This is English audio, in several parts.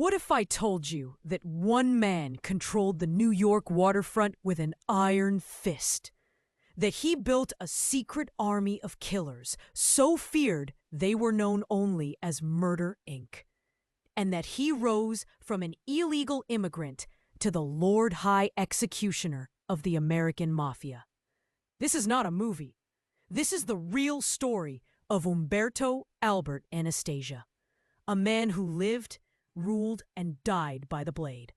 What if I told you that one man controlled the New York waterfront with an iron fist? That he built a secret army of killers so feared they were known only as Murder, Inc., and that he rose from an illegal immigrant to the Lord High Executioner of the American Mafia. This is not a movie. This is the real story of Umberto Albert Anastasia, a man who lived, ruled, and died by the blade.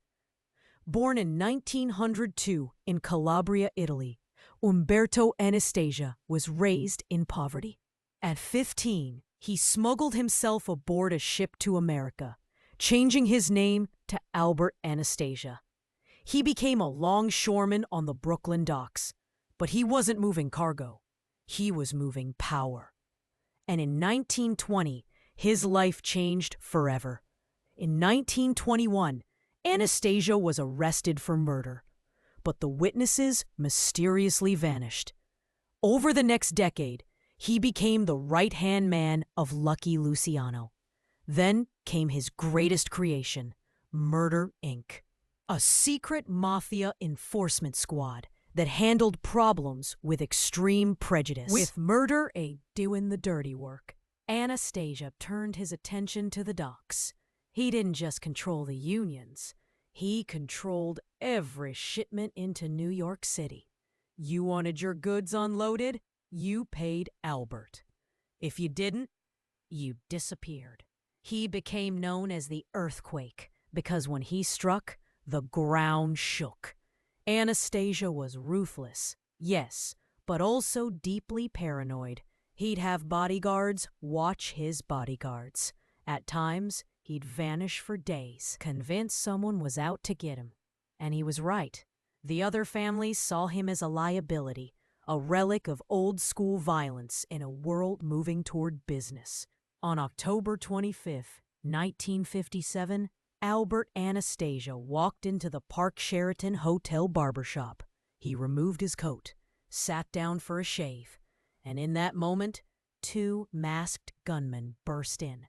Born in 1902 in Calabria, Italy, Umberto Anastasia was raised in poverty. At 15, he smuggled himself aboard a ship to America, changing his name to Albert Anastasia. He became a longshoreman on the Brooklyn docks, but he wasn't moving cargo. He was moving power. And in 1920, his life changed forever. In 1921, Anastasia was arrested for murder, but the witnesses mysteriously vanished. Over the next decade, he became the right-hand man of Lucky Luciano. Then came his greatest creation, Murder, Inc., a secret mafia enforcement squad that handled problems with extreme prejudice. With Murder, doing the dirty work, Anastasia turned his attention to the docks. He didn't just control the unions. He controlled every shipment into New York City. You wanted your goods unloaded? You paid Albert. If you didn't, you disappeared. He became known as the Earthquake because when he struck, the ground shook. Anastasia was ruthless, yes, but also deeply paranoid. He'd have bodyguards watch his bodyguards. At times, he'd vanish for days, convinced someone was out to get him. And he was right. The other families saw him as a liability, a relic of old-school violence in a world moving toward business. On October 25, 1957, Albert Anastasia walked into the Park Sheraton Hotel barbershop. He removed his coat, sat down for a shave, and in that moment, two masked gunmen burst in.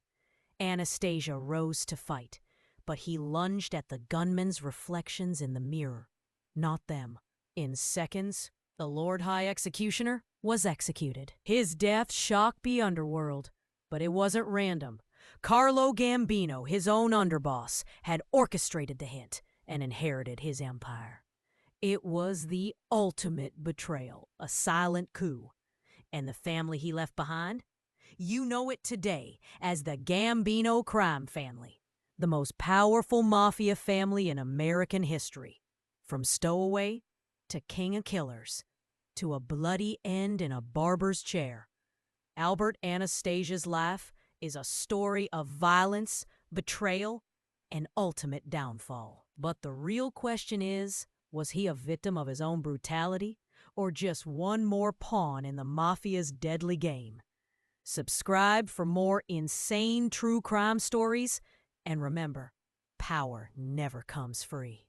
Anastasia rose to fight, but he lunged at the gunmen's reflections in the mirror, not them. In seconds, the Lord High Executioner was executed. His death shocked the underworld, but it wasn't random. Carlo Gambino, his own underboss, had orchestrated the hit and inherited his empire. It was the ultimate betrayal, a silent coup. And the family he left behind? You know it today as the Gambino crime family, the most powerful mafia family in American history. From stowaway to king of killers to a bloody end in a barber's chair, Albert Anastasia's life is a story of violence, betrayal, and ultimate downfall. But the real question is, was he a victim of his own brutality or just one more pawn in the mafia's deadly game? Subscribe for more insane true crime stories, and remember, power never comes free.